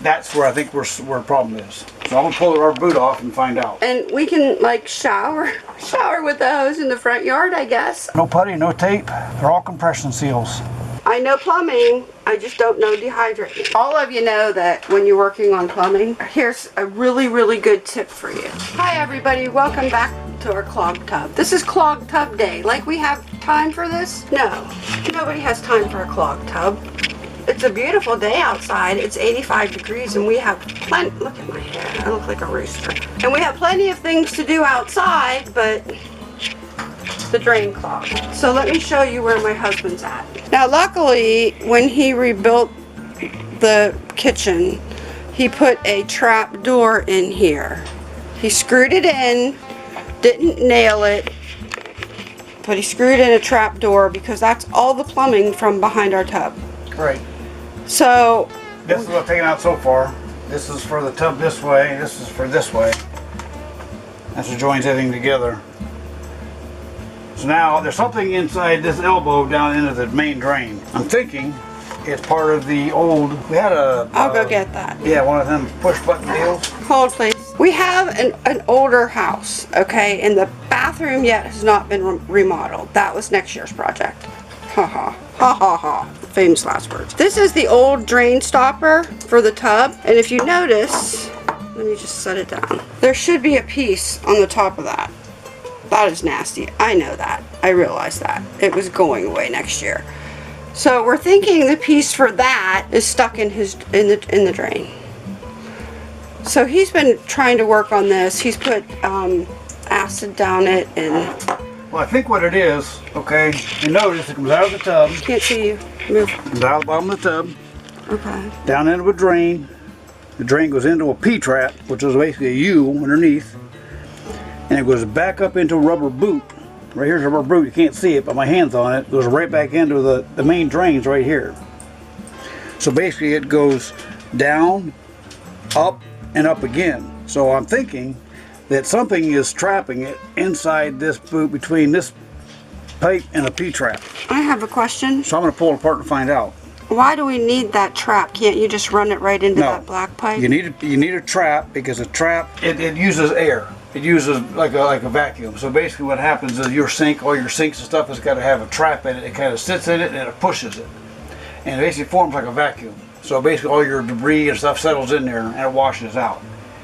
That's where I think where the problem is. So I'm gonna pull our boot off and find out. And we can like shower with the hose in the front yard, I guess. No putty, no tape. They're all compression seals. I know plumbing, I just don't know dehydrating. All of you know that when you're working on plumbing, here's a really, really good tip for you. Hi everybody, welcome back to our clogged tub. This is clogged tub day. Like we have time for this? No, nobody has time for a clogged tub. It's a beautiful day outside. It's 85 degrees and we have plenty, look at my hair, I look like a rooster. And we have plenty of things to do outside, but the drain clogged. So let me show you where my husband's at. Now luckily, when he rebuilt the kitchen, he put a trap door in here. He screwed it in, didn't nail it, but he screwed in a trap door because that's all the plumbing from behind our tub. Right. So this is what I've taken out so far. This is for the tub this way, this is for this way. That's what joins everything together. So now there's something inside this elbow down into the main drain. I'm thinking it's part of the old, we had a... I'll go get that. Yeah, one of them push button deals. Hold please. We have an older house, okay, and the bathroom yet has not been remodeled. That was next year's project. Ha ha. Ha ha ha. Famous last words. This is the old drain stopper for the tub, and if you notice, let me just set it down. There should be a piece on the top of that. That is nasty. I know that. I realize that. It was going away next year. So we're thinking the piece for that is stuck in the drain. So he's been trying to work on this. He's put acid down it and... Well, I think what it is, okay, you notice it comes out of the tub. Can't see you. Move. Comes out of the bottom of the tub. Okay. Down into a drain. The drain goes into a P-trap, which is basically a U underneath. And it goes back up into a rubber boot. Right here's a rubber boot. You can't see it, but my hand's on it. It goes right back into the main drains right here. So basically it goes down, up, and up again. So I'm thinking that something is trapping it inside this boot between this pipe and a P-trap. I have a question. So I'm going to pull it apart and find out. Why do we need that trap? Can't you just run it right into that black pipe? You need a trap because a trap it uses air. It uses like a vacuum. So basically what happens is your sink, all your sinks and stuff has got to have a trap in it. It kind of sits in it and it pushes it. And it basically forms like a vacuum. So basically all your debris and stuff settles in there and it washes out.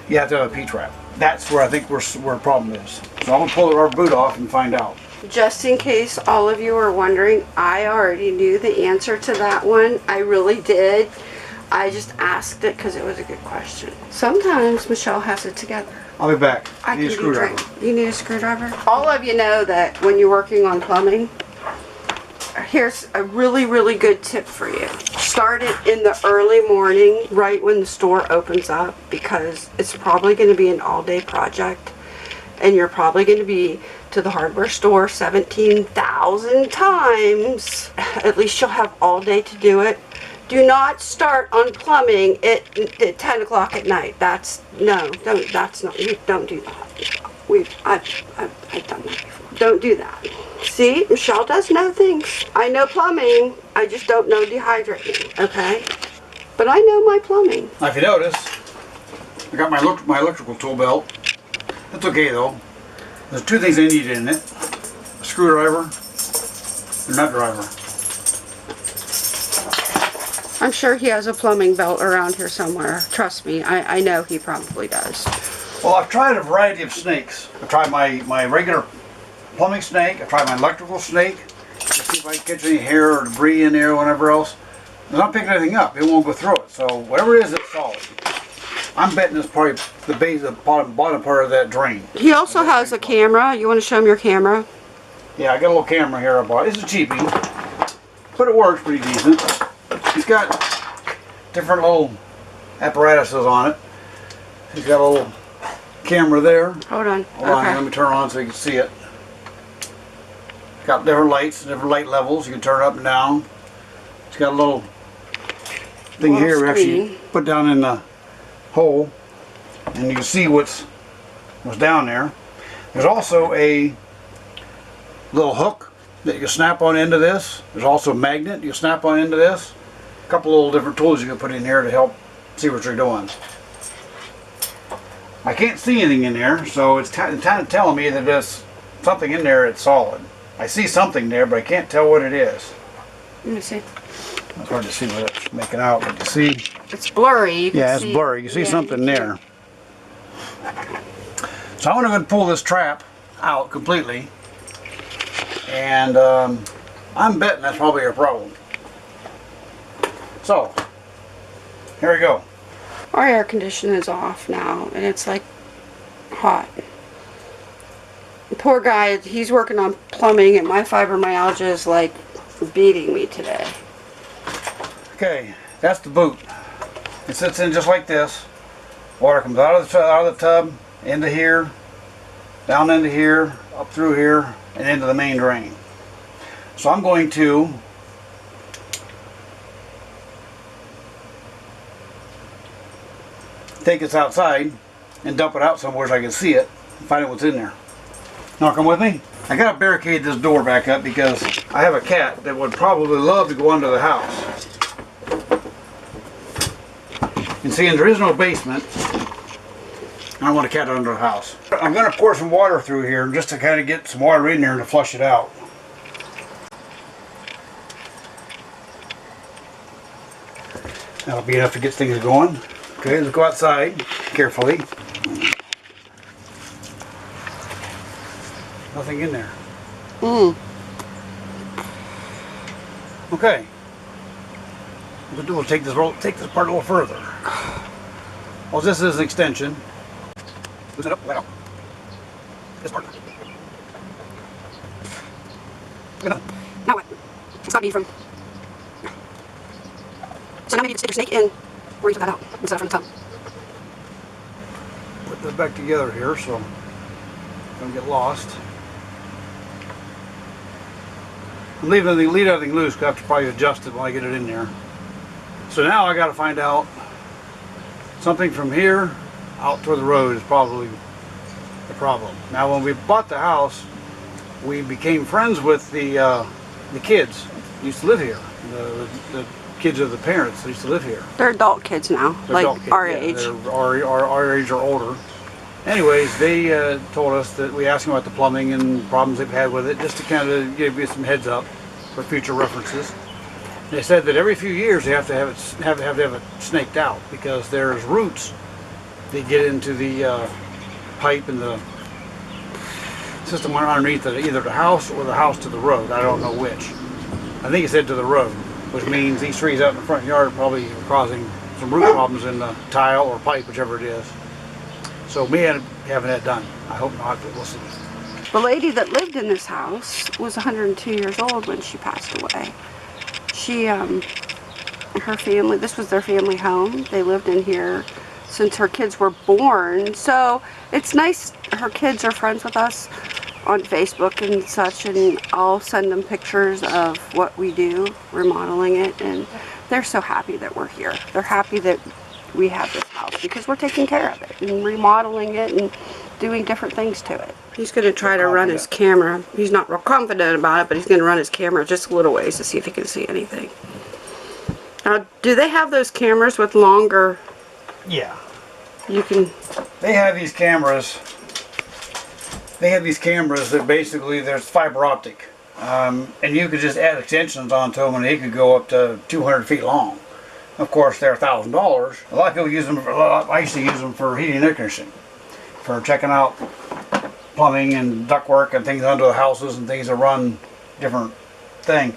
You have to have a P-trap. That's where I think where the problem is. So I'm going to pull our boot off and find out. Just in case all of you are wondering, I already knew the answer to that one. I really did. I just asked it because it was a good question. Sometimes Michelle has it together. I'll be back. I need a screwdriver. You need a screwdriver? All of you know that when you're working on plumbing, here's a really, really good tip for you. Start it in the early morning, right when the store opens up, because it's probably going to be an all-day project, and you're probably going to be to the hardware store 17,000 times. At least you'll have all day to do it. Do not start on plumbing at 10 o'clock at night. Don't do that. I've done that before. Don't do that. See, Michelle does know things. I know plumbing, I just don't know dehydrating, okay? But I know my plumbing. Now if you notice, I got my electrical tool belt. That's okay though. There's two things I need in it. A screwdriver and a nut driver. I'm sure he has a plumbing belt around here somewhere. Trust me, I know he probably does. Well, I've tried a variety of snakes. I've tried my regular plumbing snake. I've tried my electrical snake. Let's see if I can catch any hair or debris in there or whatever else. I'm not picking anything up. It won't go through it. So whatever it is, it's solid. I'm betting it's probably the base, the bottom part of that drain. He also has a camera. You want to show him your camera? Yeah, I got a little camera here I bought. It's a cheapie, but it works pretty decent. He's got different little apparatuses on it. He's got a little camera there. Hold on. Hold on, let me turn it on so you can see it. It's got different lights, different light levels. You can turn it up and down. It's got a little thing here we actually put down in the hole, and you can see what's down there. There's also a little hook that you can snap on into this. There's also a magnet you can snap on into this. A couple little different tools you can put in here to help see what you're doing. I can't see anything in there, so it's kind of telling me that there's something in there that's solid. I see something there, but I can't tell what it is. Let me see. It's hard to see what it's making out, but you see. It's blurry. You can Yeah, it's see, blurry. You see something you there. So I'm going to pull this trap out completely, and I'm betting that's probably your problem. So, here we go. Our air conditioner is off now, and it's like hot. The poor guy, he's working on plumbing, and my fibromyalgia is like beating me today. Okay, that's the boot. It sits in just like this. Water comes out of the tub, into here, down into here, up through here, and into the main drain. So I'm going to take this outside and dump it out somewhere so I can see it and find out what's in there. Now come with me. I gotta barricade this door back up because I have a cat that would probably love to go under the house. And seeing there is no basement, I don't want a cat under the house. I'm going to pour some water through here just to kind of get some water in there and to flush it out. That'll be enough to get things going. Okay, let's go outside carefully. Nothing in there. Okay. What we'll do, we'll take this part a little further. Well, this is an extension. Loosen it up, let out. This part. Now what? Stop me from. So now we need to stick your snake in where you took that out instead of from the tub. Put this back together here so it don't get lost. I'm leave everything loose because I have to probably adjust it when I get it in there. So now I got to find out something from here out toward the road is probably the problem. Now when we bought the house, we became friends with the kids who used to live here. The kids of the parents that used to live here. They're adult kids now, They're like adult kids, our yeah, age. They're our age or older. Anyways, they told us that we asked them about the plumbing and problems they've had with it, just to kind of give you some heads up for future references. They said that every few years they have to have it snaked out because there's roots that get into the pipe and the system underneath either the house or the house to the road. I don't know which. I think it said to the road, which means these trees out in the front yard probably are causing some root problems in the tile or pipe, whichever it is. So me having that done. I hope not, but we'll see. The lady that lived in this house was 102 years old when she passed away. She, her family, this was their family home. They lived in here since her kids were born. So it's nice, her kids are friends with us on Facebook and such, and I'll send them pictures of what we do, remodeling it, and they're so happy that we're here. They're happy that we have this house because we're taking care of it and remodeling it and doing different things to it. He's going to try to run his camera. He's not real confident about it, but he's going to run his camera just a little ways to see if he can see anything. Now, do they have those cameras with longer? Yeah. You can. They have these cameras. They have these cameras that basically there's fiber optic, and you could just add extensions onto them, and they could go up to 200 feet long. Of course, they're $1,000. A lot of people use them. I used to use them for heating and air conditioning, for checking out plumbing and ductwork and things under the houses and things that run different thing.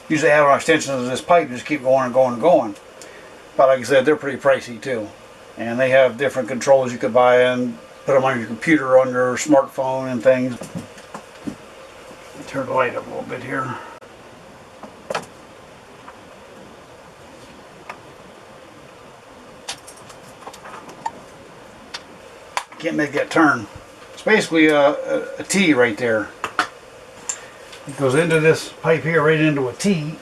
Usually have an extension of this pipe, just keep going and going and going. But like I said, they're pretty pricey too, and they have different controls you could buy and put them on your computer, on your smartphone and things. Turn the light up a little bit here. Can't make that turn. It's basically a T right there. It goes into this pipe here, right into a T.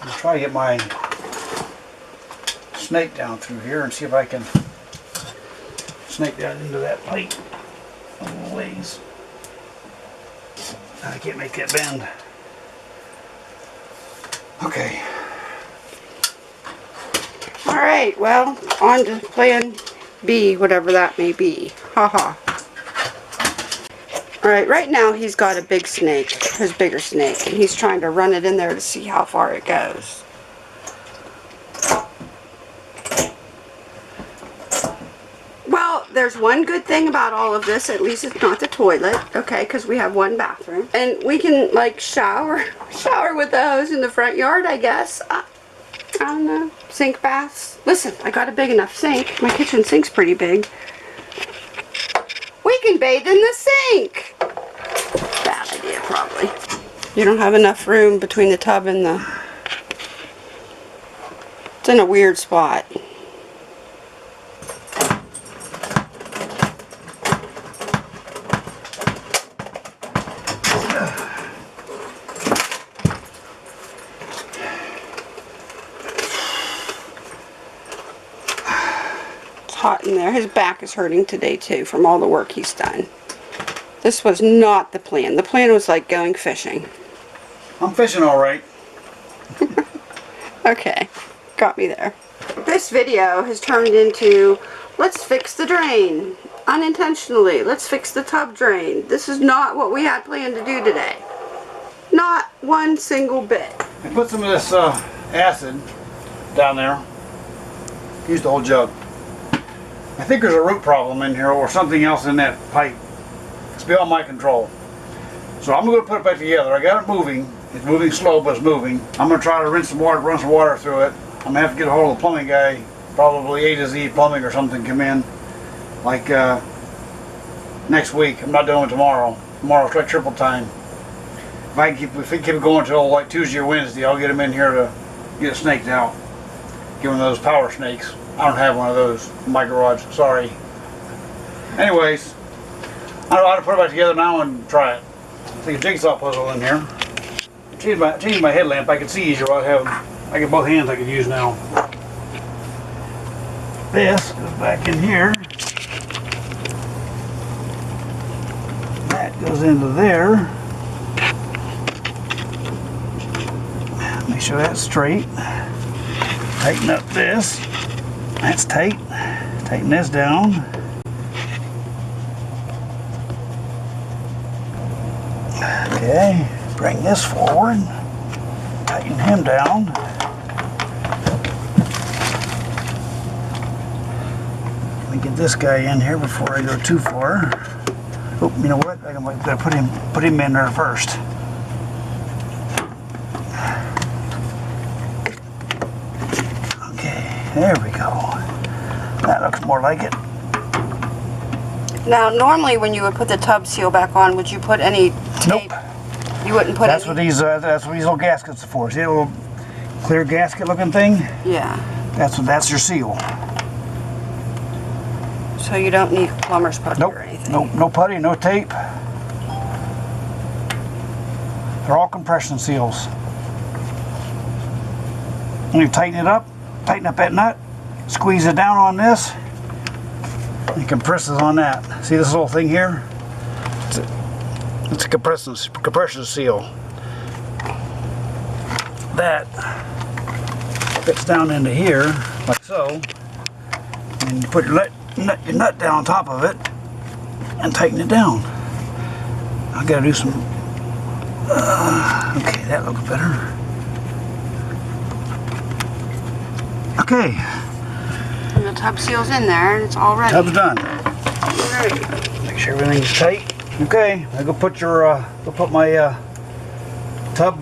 I'll try to get my snake down through here and see if I can snake down into that pipe a little ways. I can't make that bend. Okay. Alright, well, on to plan B, whatever that may be. Haha. Alright, right now he's got a big snake, his bigger snake, and he's trying to run it in there to see how far it goes. Well, there's one good thing about all of this, at least it's not the toilet, okay, because we have one bathroom. And we can, like, shower with the hose in the front yard, I guess. I don't know. Sink baths. Listen, I got a big enough sink. My kitchen sink's pretty big. We can bathe in the sink. Bad idea, probably. You don't have enough room between the tub and the... It's in a weird spot. Hot in there. His back is hurting today too from all the work he's done. This was not the plan. The plan was like going fishing. I'm fishing all right. Okay, got me there. This video has turned into, let's fix the drain. Unintentionally, let's fix the tub drain. This is not what we had planned to do today. Not one single bit. I put some of this acid down there. Use the whole jug. I think there's a root problem in here or something else in that pipe. It's beyond my control. So I'm going to put it back together. I got it moving. It's moving slow, but it's moving. I'm going to try to run some water through it. I'm going to have to get a hold of the plumbing guy, probably A to Z plumbing or something, come in like next week. I'm not doing it tomorrow. Tomorrow's like triple time. If we keep it going until like Tuesday or Wednesday, I'll get him in here to get it snaked out. Give him those power snakes. I don't have one of those in my garage, sorry. Anyways, I know how to put it back together now and try it. Take a jigsaw puzzle in here. Change my headlamp, I can see easier. I got both hands I could use now. This goes back in here. That goes into there. Make sure that's straight. Tighten up this. That's tight. Tighten this down. Okay, bring this forward. Tighten him down. Let me get this guy in here before I go too far. Oh, you know what? I'm gonna put him in there first. There we go. That looks more like it. Now, normally when you would put the tub seal back on, would you put any tape? Nope. You wouldn't put that's any? That's what these little gaskets are for. See a little clear gasket looking thing? Yeah. That's your seal. So you don't need plumber's putty or anything? Nope. No putty, no tape. They're all compression seals. When you tighten it up, tighten up that nut, squeeze it down on this, and compresses on that. See this little thing here? It's a compression seal. That fits down into here, like so, and you put your nut down on top of it, and tighten it down. I gotta do some, okay, that looks better. Okay. And the tub seal's in there, and it's all ready. Tub's done. Alright. Make sure everything's tight. Okay, I go put my tub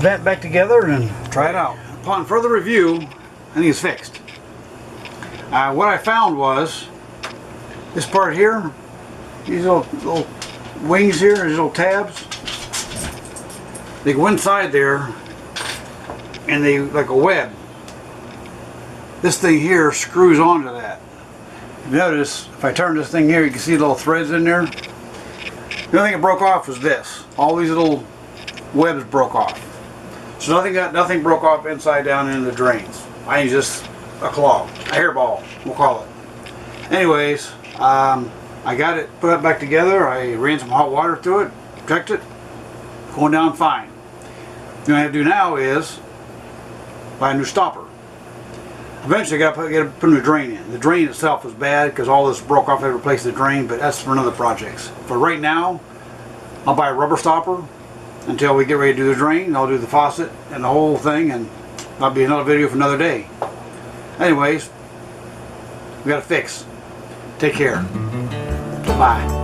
vent back together and try it out. Upon further review, I think it's fixed. What I found was this part here, these little wings here, these little tabs, they go inside there and they like a web. This thing here screws onto that. Notice if I turn this thing here, you can see little threads in there. The only thing that broke off was this. All these little webs broke off. So nothing broke off inside down into the drains. I use just a clog, a hairball, we'll call it. Anyways, I got it put it back together. I ran some hot water through it, checked it, going down fine. What I have to do now is buy a new stopper. Eventually, I got to put a new drain in. The drain itself was bad because all this broke off. I had to replace the drain, but that's for another projects. For right now, I'll buy a rubber stopper until we get ready to do the drain. I'll do the faucet and the whole thing, and that'll be another video for another day. Anyways, we got to fix. Take care. Bye.